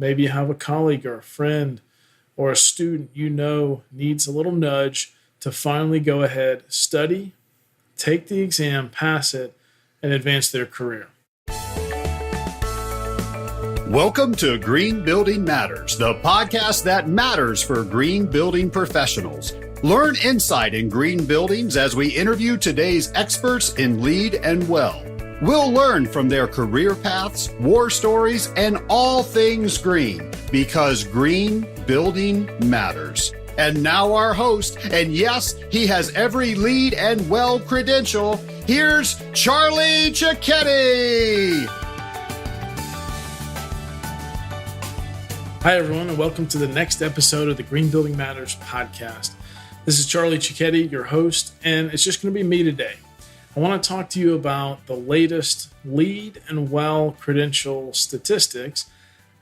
Maybe you have a colleague or a friend or a student you know needs a little nudge to finally go ahead, study, take the exam, pass it, and advance their career. Welcome to Green Building Matters, the podcast that matters for green building professionals. Learn insight in green buildings as we interview today's experts in LEED and WELL. We'll learn from their career paths, war stories, and all things green, because green building matters. And now our host, and yes, he has every LEED and WELL credential. Here's Charlie Cichetti. Hi, everyone, and welcome to the next episode of the Green Building Matters podcast. This is Charlie Cichetti, your host, and it's just going to be me today. I want to talk to you about the latest LEED and WELL credential statistics.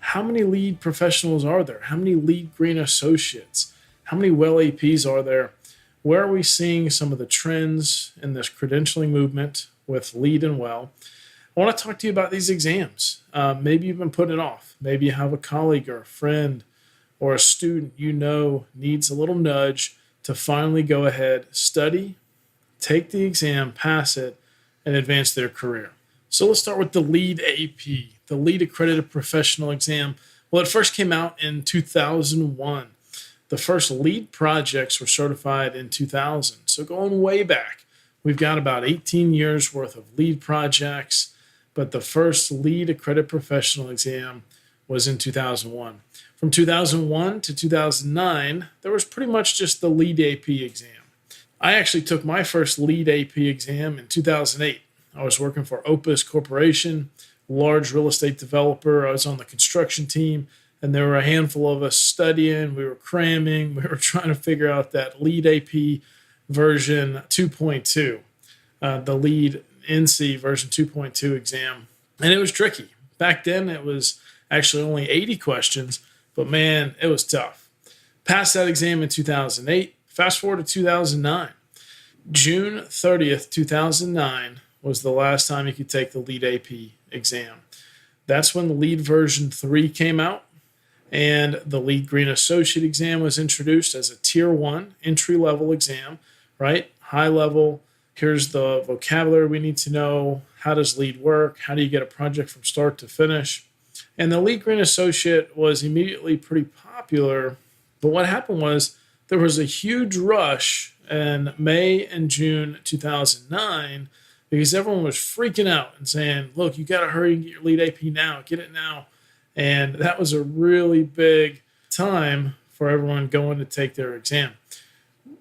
How many LEED professionals are there? How many LEED Green Associates? How many WELL APs are there? Where are we seeing some of the trends in this credentialing movement with LEED and WELL? I want to talk to you about these exams. Maybe you've been putting it off. Maybe you have a colleague or a friend or a student you know needs a little nudge to finally go ahead, study, take the exam, pass it, and advance their career. So let's start with the LEED AP, the LEED Accredited Professional Exam. Well, it first came out in 2001. The first LEED projects were certified in 2000. So going way back, we've got about 18 years worth of LEED projects, but the first LEED Accredited Professional Exam was in 2001. From 2001 to 2009, there was pretty much just the LEED AP exam. I actually took my first LEED AP exam in 2008. I was working for Opus Corporation, large real estate developer. I was on the construction team, and there were a handful of us studying. We were cramming. We were trying to figure out that LEED AP version 2.2, the LEED NCv version 2.2 exam. And it was tricky. Back then, it was actually only 80 questions, but man, it was tough. Passed that exam in 2008. Fast forward to 2009. June 30th, 2009 was the last time you could take the LEED AP exam. That's when the LEED version 3 came out, and the LEED Green Associate exam was introduced as a Tier 1 entry-level exam, right? High level. Here's the vocabulary we need to know. How does LEED work? How do you get a project from start to finish? And the LEED Green Associate was immediately pretty popular. But what happened was there was a huge rush in May and June 2009 because everyone was freaking out and saying, look, you got to hurry and get your LEED AP now. Get it now. And that was a really big time for everyone going to take their exam.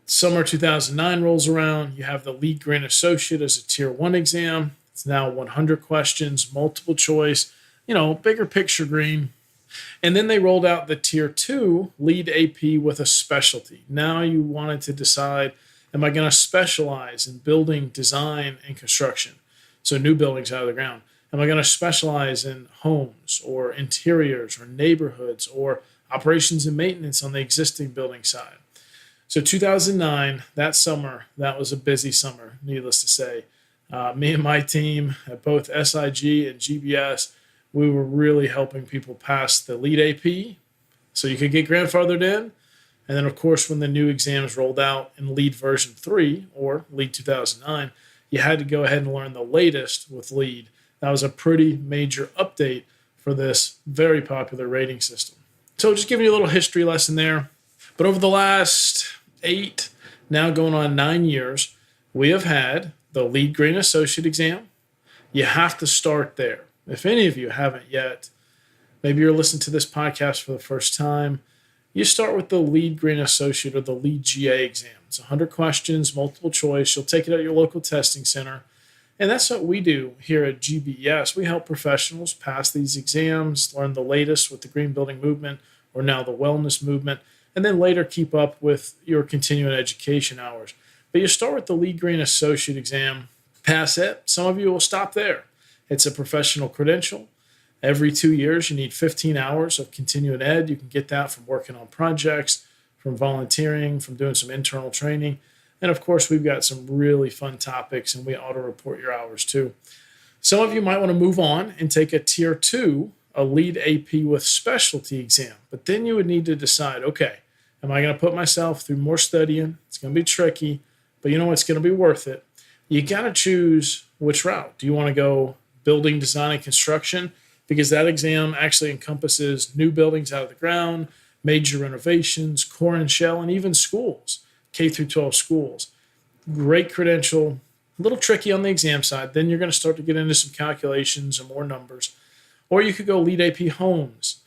Summer 2009 rolls around. You have the LEED Green Associate as a Tier 1 exam. It's now 100 questions, multiple choice, bigger picture green. And then they rolled out the Tier 2 LEED AP with a specialty. Now you wanted to decide, am I going to specialize in building design and construction? So new buildings out of the ground. Am I going to specialize in homes or interiors or neighborhoods or operations and maintenance on the existing building side? So 2009, that summer, that was a busy summer, needless to say. Me and my team at both SIG and GBS, we were really helping people pass the LEED AP so you could get grandfathered in. And then, of course, when the new exams rolled out in LEED version 3 or LEED 2009, you had to go ahead and learn the latest with LEED. That was a pretty major update for this very popular rating system. So just giving you a little history lesson there. But over the last 8, now going on 9 years, we have had the LEED Green Associate exam. You have to start there. If any of you haven't yet, maybe you're listening to this podcast for the first time, you start with the LEED Green Associate or the LEED GA exam. It's 100 questions, multiple choice. You'll take it at your local testing center. And that's what we do here at GBS. We help professionals pass these exams, learn the latest with the green building movement or now the wellness movement, and then later keep up with your continuing education hours. But you start with the LEED Green Associate exam, pass it. Some of you will stop there. It's a professional credential. Every 2 years, you need 15 hours of continuing ed. You can get that from working on projects, from volunteering, from doing some internal training. And of course, we've got some really fun topics, and we auto report your hours too. Some of you might want to move on and take a Tier 2 a LEED AP with specialty exam. But then you would need to decide, okay, am I going to put myself through more studying? It's going to be tricky, but you know what's going to be worth it. You got to choose which route. Do you want to go building, design, and construction? Because that exam actually encompasses new buildings out of the ground, major renovations, core and shell, and even schools, K through 12 schools. Great credential, a little tricky on the exam side. Then you're going to start to get into some calculations and more numbers. Or you could go LEED AP homes.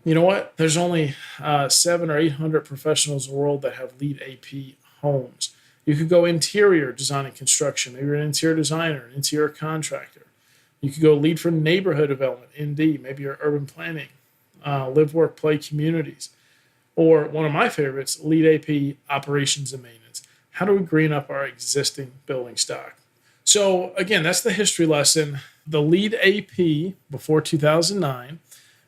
You know what? There's only 700 or 800 professionals in the world that have LEED AP homes. You could go interior design and construction. Maybe you're an interior designer, an interior contractor. You could go LEED for neighborhood development, ND. Maybe you're urban planning, live, work, play communities. Or one of my favorites, LEED AP operations and maintenance. How do we green up our existing building stock? So again, that's the history lesson. The LEED AP before 2009,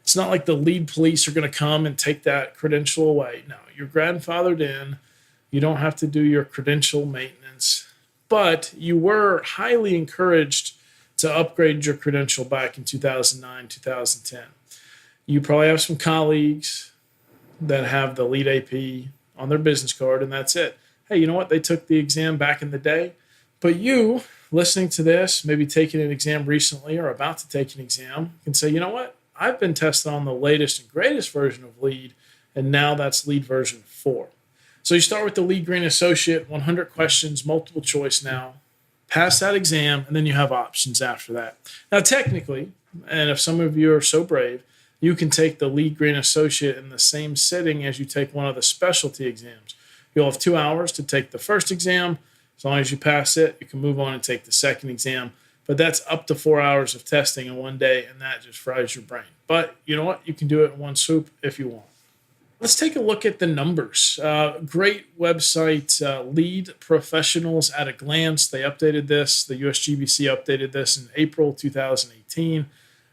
it's not like the LEED police are going to come and take that credential away. No, you're grandfathered in. You don't have to do your credential maintenance, but you were highly encouraged to upgrade your credential back in 2009, 2010. You probably have some colleagues that have the LEED AP on their business card, and that's it. Hey, you know what? They took the exam back in the day, but you listening to this, maybe taking an exam recently or about to take an exam, can say, you know what? I've been tested on the latest and greatest version of LEED, and now that's LEED version 4. So you start with the LEED Green Associate, 100 questions, multiple choice now. Pass that exam, and then you have options after that. Now, technically, and if some of you are so brave, you can take the LEED Green Associate in the same sitting as you take one of the specialty exams. You'll have 2 hours to take the first exam. As long as you pass it, you can move on and take the second exam. But that's up to 4 hours of testing in one day, and that just fries your brain. But you know what? You can do it in one swoop if you want. Let's take a look at the numbers. Great website, LEED Professionals at a Glance. They updated this. The USGBC updated this in April 2018.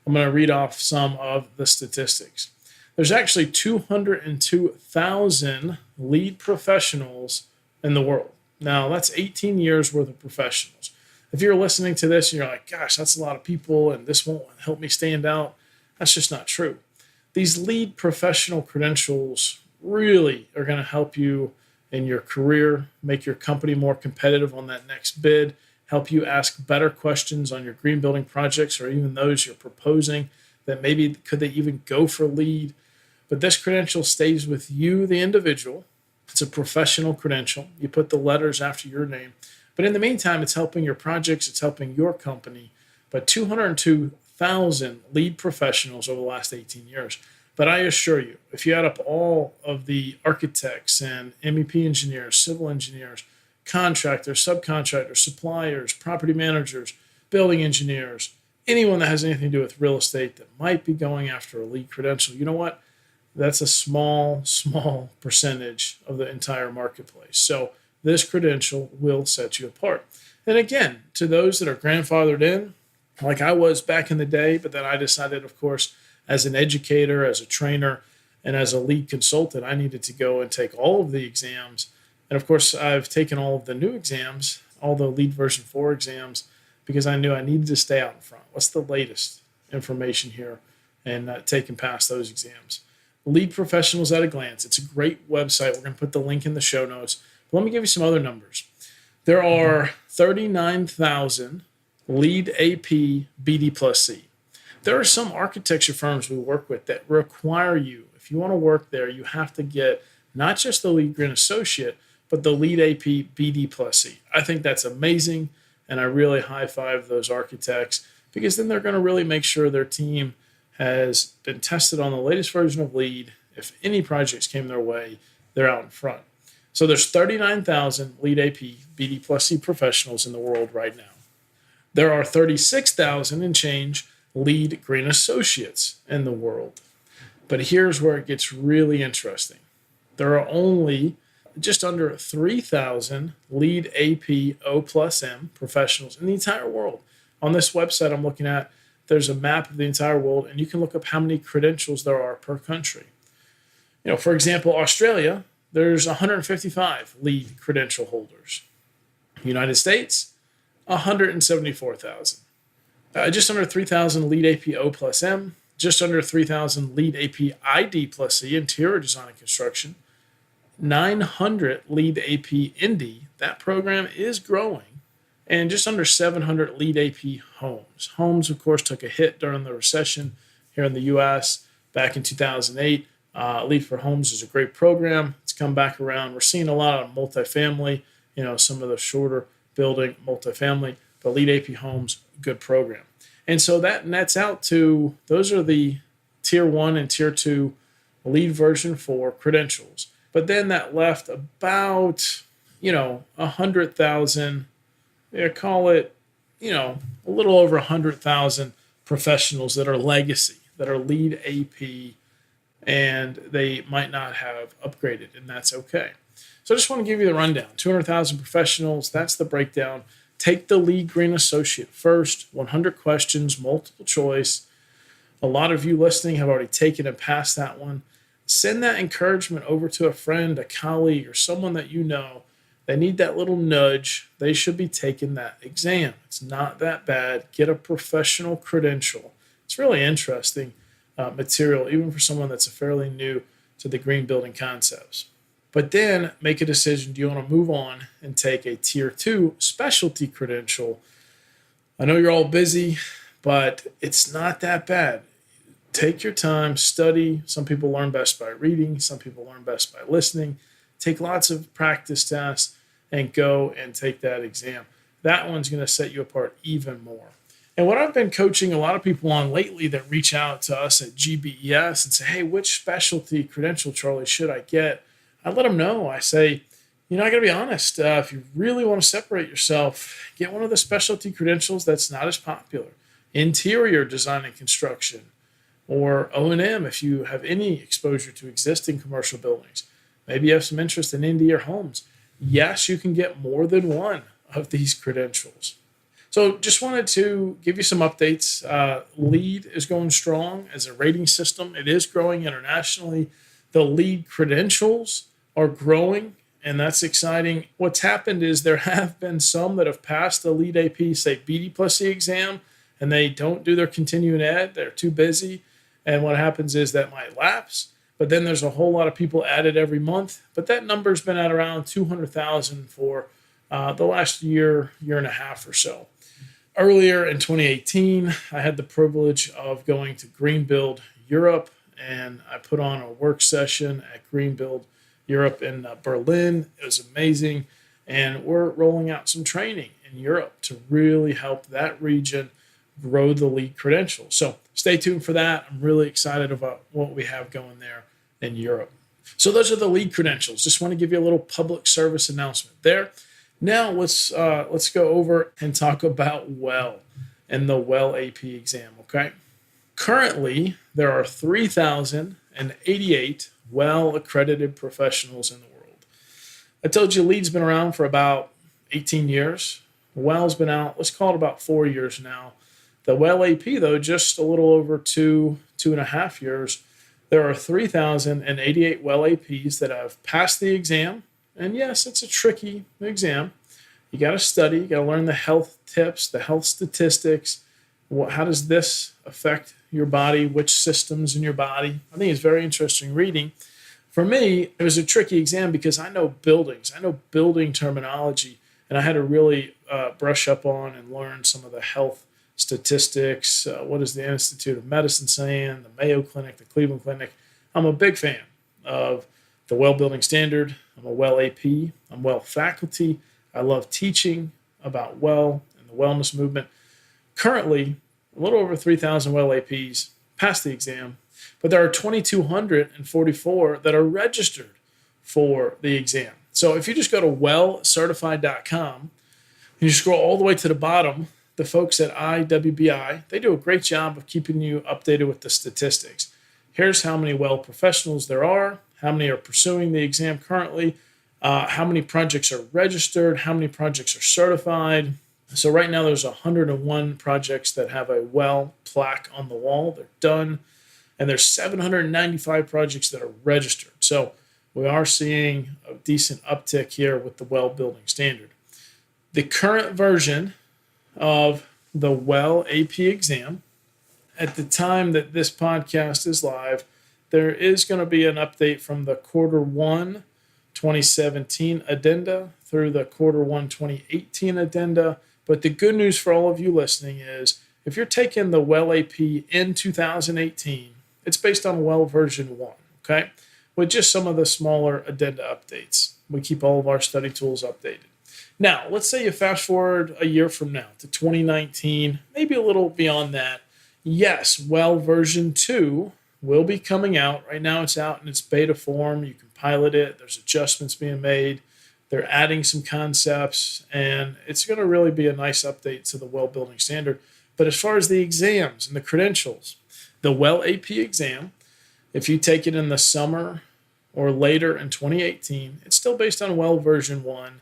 I'm going to read off some of the statistics. There's actually 202,000 LEED professionals in the world. Now, that's 18 years worth of professionals. If you're listening to this and you're like, gosh, that's a lot of people and this won't help me stand out, that's just not true. These LEED professional credentials really are going to help you in your career, make your company more competitive on that next bid, help you ask better questions on your green building projects or even those you're proposing that maybe could they even go for LEED. But this credential stays with you, the individual. It's a professional credential. You put the letters after your name. But in the meantime, it's helping your projects, it's helping your company. But 202,000 LEED professionals over the last 18 years. But I assure you, if you add up all of the architects and MEP engineers, civil engineers, contractors, subcontractors, suppliers, property managers, building engineers, anyone that has anything to do with real estate that might be going after a LEED credential, you know what? That's a small percentage of the entire marketplace. So this credential will set you apart. And again, to those that are grandfathered in, like I was back in the day, but then I decided, of course, as an educator, as a trainer, and as a LEED consultant, I needed to go and take all of the exams. And of course, I've taken all of the new exams, all the LEED version 4 exams, because I knew I needed to stay out in front. What's the latest information here? And take and pass those exams. LEED Professionals at a Glance. It's a great website. We're going to put the link in the show notes. But let me give you some other numbers. There are 39,000 LEED AP BD plus C. There are some architecture firms we work with that require you, if you want to work there, you have to get not just the LEED Green Associate, but the LEED AP BD plus C. I think that's amazing, and I really high-five those architects because then they're going to really make sure their team has been tested on the latest version of LEED. If any projects came their way, they're out in front. So there's 39,000 LEED AP BD plus C professionals in the world right now. There are 36,000 and change LEED Green Associates in the world. But here's where it gets really interesting. There are only just under 3,000 LEED AP O plus M professionals in the entire world. On this website I'm looking at, there's a map of the entire world, and you can look up how many credentials there are per country. You know, for example, Australia, there's 155 LEED credential holders. United States, 174,000. Just under 3,000 LEED AP O plus M. just under 3,000 LEED AP ID plus E, interior design and construction, 900 LEED AP Indy. That program is growing, and just under 700 LEED AP Homes. Homes, of course, took a hit during the recession here in the U.S. back in 2008. LEED for Homes is a great program. It's come back around. We're seeing a lot of multifamily, some of the shorter building multifamily, but LEED AP Homes, good program. And so that nets out to, those are the Tier 1 and Tier 2 LEED version 4 credentials. But then that left about, 100,000, call it, a little over 100,000 professionals that are legacy, that are LEED AP, and they might not have upgraded, and that's okay. So I just want to give you the rundown. 200,000 professionals, that's the breakdown. Take the LEED Green Associate first, 100 questions, multiple choice. A lot of you listening have already taken and passed that one. Send that encouragement over to a friend, a colleague, or someone that you know. They need that little nudge. They should be taking that exam. It's not that bad. Get a professional credential. It's really interesting material, even for someone that's fairly new to the green building concepts. But then make a decision. Do you want to move on and take a Tier 2 specialty credential? I know you're all busy, but it's not that bad. Take your time, study. Some people learn best by reading. Some people learn best by listening. Take lots of practice tests and go and take that exam. That one's going to set you apart even more. And what I've been coaching a lot of people on lately that reach out to us at GBES and say, hey, which specialty credential, Charlie, should I get? I let them know. I say, I got to be honest. If you really want to separate yourself, get one of the specialty credentials that's not as popular. Interior design and construction, or O&M if you have any exposure to existing commercial buildings. Maybe you have some interest in Indy or homes. Yes, you can get more than one of these credentials. So just wanted to give you some updates. LEED is going strong as a rating system. It is growing internationally. The LEED credentials are growing, and that's exciting. What's happened is there have been some that have passed the LEED AP, say BD plus E exam, and they don't do their continuing ed. They're too busy. And what happens is that might lapse. But then there's a whole lot of people added every month. But that number's been at around 200,000 for the last year and a half or so. Earlier in 2018, I had the privilege of going to Greenbuild Europe, and I put on a work session at Greenbuild Europe in Berlin. It was amazing. And we're rolling out some training in Europe to really help that region grow the LEED credentials. So stay tuned for that. I'm really excited about what we have going there in Europe. So those are the LEED credentials. Just want to give you a little public service announcement there. Now let's go over and talk about WELL and the WELL AP exam, okay? Currently, there are 3,088 WELL accredited professionals in the world. I told you LEED's been around for about 18 years. WELL's been out, let's call it about 4 years now. The WELL AP, though, just a little over 2.5 years. There are 3,088 WELL APs that have passed the exam. And yes, it's a tricky exam. You got to study. You got to learn the health tips, the health statistics. How does this affect your body? Which systems in your body? I think it's very interesting reading. For me, it was a tricky exam because I know buildings. I know building terminology. And I had to really brush up on and learn some of the health statistics. What is the Institute of Medicine saying? The Mayo Clinic, the Cleveland Clinic. I'm a big fan of the WELL Building Standard. I'm a WELL AP. I'm WELL faculty. I love teaching about WELL and the wellness movement. Currently, a little over 3,000 WELL APs passed the exam, but there are 2,244 that are registered for the exam. So if you just go to wellcertified.com and you scroll all the way to the bottom, the folks at IWBI, they do a great job of keeping you updated with the statistics. Here's how many WELL professionals there are, how many are pursuing the exam currently, how many projects are registered, how many projects are certified. So right now there's 101 projects that have a WELL plaque on the wall. They're done. And there's 795 projects that are registered. So we are seeing a decent uptick here with the WELL Building Standard. The current version of the WELL AP exam at the time that this podcast is live, there is going to be an update from the Q1 2017 addenda through the Q1 2018 addenda. But the good news for all of you listening is if you're taking the WELL AP in 2018, it's based on WELL version 1, okay? With just some of the smaller addenda updates. We keep all of our study tools updated. Now, let's say you fast forward a year from now to 2019, maybe a little beyond that. Yes, WELL version 2 will be coming out. Right now it's out in its beta form. You can pilot it. There's adjustments being made. They're adding some concepts, and it's going to really be a nice update to the WELL building standard. But as far as the exams and the credentials, the WELL AP exam, if you take it in the summer or later in 2018, it's still based on WELL version 1.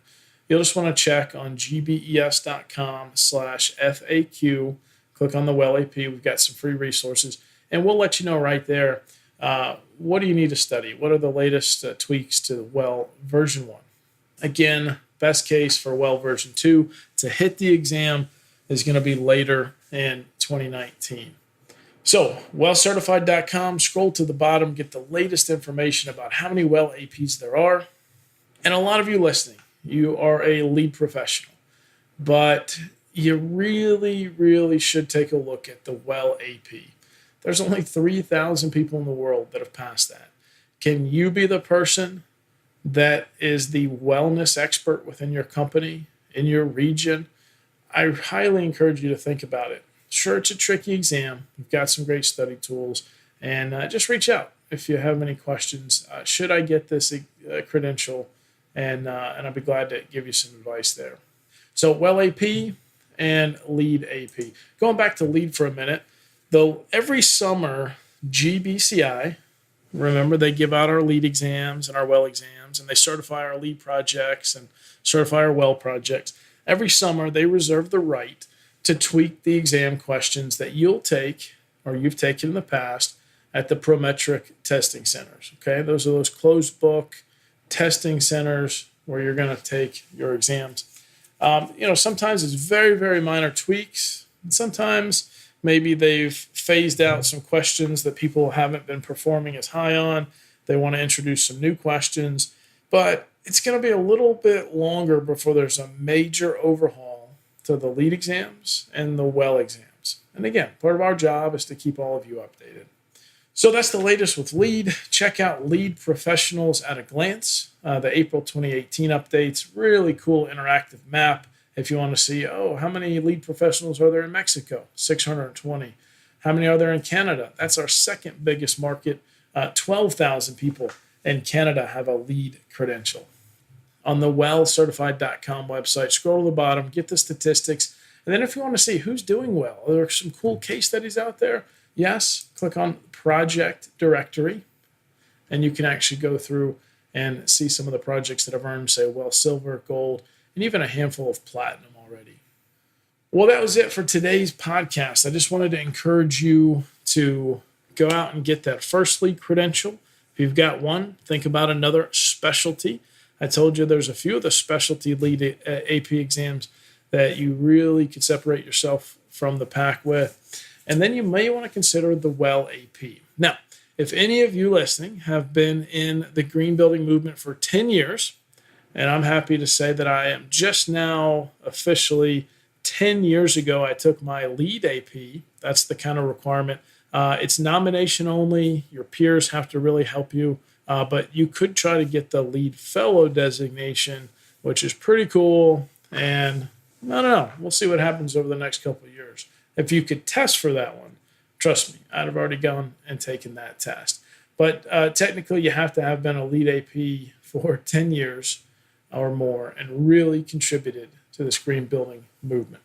You'll just want to check on gbes.com/FAQ. Click on the WELL AP. We've got some free resources, and we'll let you know right there what do you need to study. What are the latest tweaks to WELL version 1? Again, best case for WELL version 2 to hit the exam is going to be later in 2019. So, wellcertified.com, scroll to the bottom, get the latest information about how many WELL APs there are. And a lot of you listening, you are a LEED professional, but you really, really should take a look at the WELL AP. There's only 3,000 people in the world that have passed that. Can you be the person that is the wellness expert within your company, in your region? I highly encourage you to think about it. Sure, it's a tricky exam. We've got some great study tools, and just reach out if you have any questions. Should I get this credential? And I'll be glad to give you some advice there. So WELL AP and LEED AP. Going back to LEED for a minute, though, every summer GBCI, remember they give out our LEED exams and our WELL exams, and they certify our LEED projects and certify our WELL projects. Every summer they reserve the right to tweak the exam questions that you'll take or you've taken in the past at the Prometric testing centers. Okay, those are those closed book testing centers where you're going to take your exams. Sometimes it's very, very minor tweaks. And sometimes maybe they've phased out some questions that people haven't been performing as high on. They want to introduce some new questions, but it's going to be a little bit longer before there's a major overhaul to the LEED exams and the WELL exams. And again, part of our job is to keep all of you updated. So that's the latest with LEED. Check out LEED Professionals at a Glance, the April 2018 updates. Really cool interactive map if you want to see, how many LEED professionals are there in Mexico? 620. How many are there in Canada? That's our second biggest market. 12,000 people in Canada have a LEED credential. On the wellcertified.com website, scroll to the bottom, get the statistics. And then if you want to see who's doing well, are there some cool case studies out there? Yes, click on Project Directory, and you can actually go through and see some of the projects that have earned, say, WELL Silver, Gold, and even a handful of Platinum already. Well, that was it for today's podcast. I just wanted to encourage you to go out and get that first LEED credential. If you've got one, think about another specialty. I told you there's a few of the specialty LEED AP exams that you really could separate yourself from the pack with. And then you may want to consider the WELL AP. Now, if any of you listening have been in the green building movement for 10 years, and I'm happy to say that I am just now officially 10 years ago, I took my LEED AP. That's the kind of requirement. It's nomination only. Your peers have to really help you. But you could try to get the LEED Fellow designation, which is pretty cool. And I don't know. We'll see what happens over the next couple of years. If you could test for that one, trust me, I'd have already gone and taken that test. But technically, you have to have been a LEED AP for 10 years or more and really contributed to this green building movement.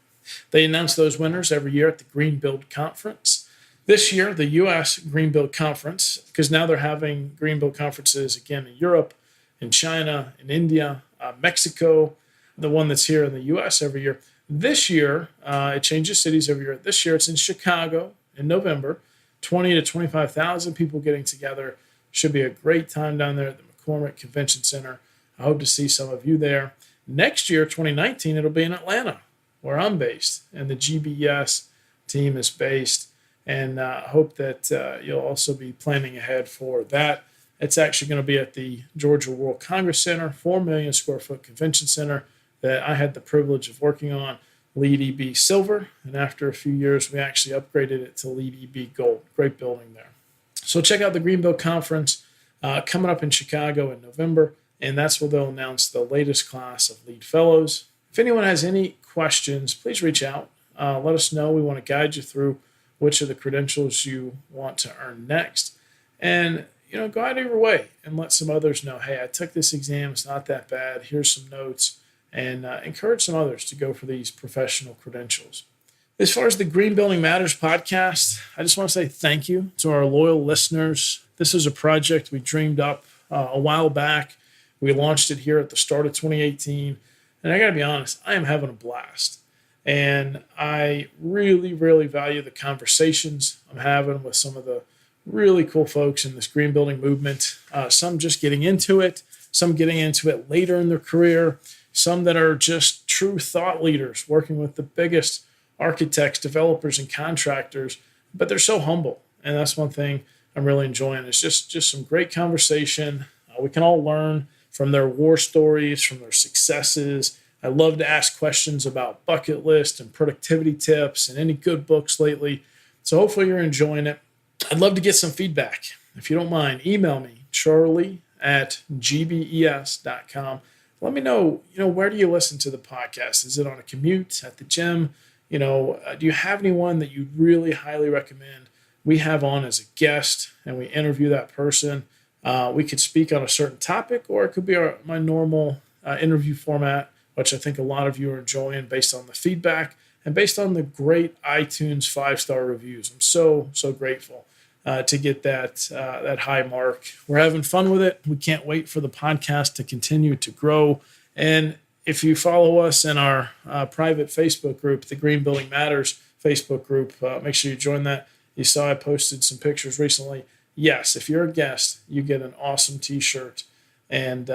They announce those winners every year at the Green Build Conference. This year, the U.S. Green Build Conference, because now they're having Green Build conferences again in Europe, in China, in India, Mexico, the one that's here in the U.S. every year. This year, it changes cities every year. This year, it's in Chicago in November. 20 to 25,000 people getting together. Should be a great time down there at the McCormick Convention Center. I hope to see some of you there. Next year, 2019, it'll be in Atlanta, where I'm based, and the GBS team is based. and hope that you'll also be planning ahead for that. It's actually going to be at the Georgia World Congress Center, 4 million square foot convention center that I had the privilege of working on, LEED EB Silver. And after a few years, we actually upgraded it to LEED EB Gold. Great building there. So check out the Greenville Conference coming up in Chicago in November. And that's where they'll announce the latest class of LEED Fellows. If anyone has any questions, please reach out. Let us know. We want to guide you through which of the credentials you want to earn next. And go out of your way and let some others know, hey, I took this exam. It's not that bad. Here's some notes. And encourage some others to go for these professional credentials. As far as the Green Building Matters podcast, I just want to say thank you to our loyal listeners. This is a project we dreamed up a while back. We launched it here at the start of 2018. And I got to be honest, I am having a blast. And I really, really value the conversations I'm having with some of the really cool folks in this green building movement. Some just getting into it, some getting into it later in their career, some that are just true thought leaders working with the biggest architects, developers, and contractors, but they're so humble. And that's one thing I'm really enjoying. It's just some great conversation. We can all learn from their war stories, from their successes. I love to ask questions about bucket list and productivity tips and any good books lately. So hopefully you're enjoying it. I'd love to get some feedback. If you don't mind, email me, charlie@gbes.com. Let me know, where do you listen to the podcast? Is it on a commute, at the gym? Do you have anyone that you'd really highly recommend we have on as a guest and we interview that person? We could speak on a certain topic, or it could be my normal interview format, which I think a lot of you are enjoying based on the feedback and based on the great iTunes 5-star reviews. I'm so grateful to get that high mark. We're having fun with it. We can't wait for the podcast to continue to grow. And if you follow us in our private Facebook group, the Green Building Matters Facebook group, make sure you join that. You saw I posted some pictures recently. Yes, if you're a guest, you get an awesome t-shirt. And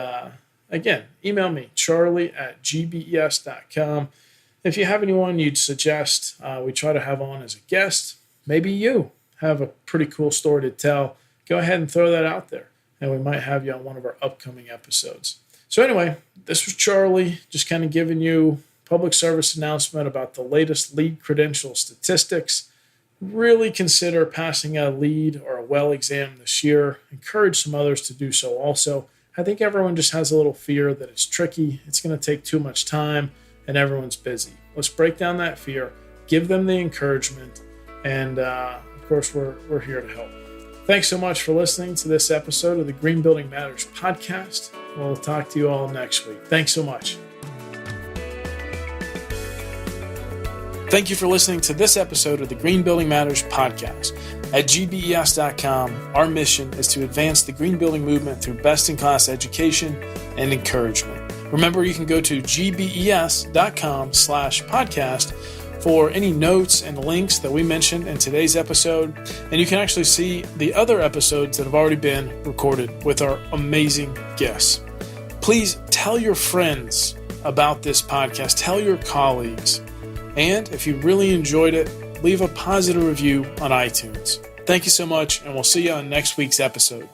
again, email me, charlie@gbes.com. If you have anyone you'd suggest we try to have on as a guest, maybe you have a pretty cool story to tell, go ahead and throw that out there, and we might have you on one of our upcoming episodes. So anyway, this was Charlie, just kind of giving you public service announcement about the latest LEED credential statistics. Really consider passing a LEED or a WELL exam this year. Encourage some others to do so also. I think everyone just has a little fear that it's tricky, it's going to take too much time, and everyone's busy. Let's break down that fear, give them the encouragement, and of course, we're here to help. Thanks so much for listening to this episode of the Green Building Matters podcast. We'll talk to you all next week. Thanks so much. Thank you for listening to this episode of the Green Building Matters podcast. At gbes.com, our mission is to advance the green building movement through best-in-class education and encouragement. Remember, you can go to gbes.com/podcast for any notes and links that we mentioned in today's episode. And you can actually see the other episodes that have already been recorded with our amazing guests. Please tell your friends about this podcast. Tell your colleagues. And if you really enjoyed it, leave a positive review on iTunes. Thank you so much, and we'll see you on next week's episode.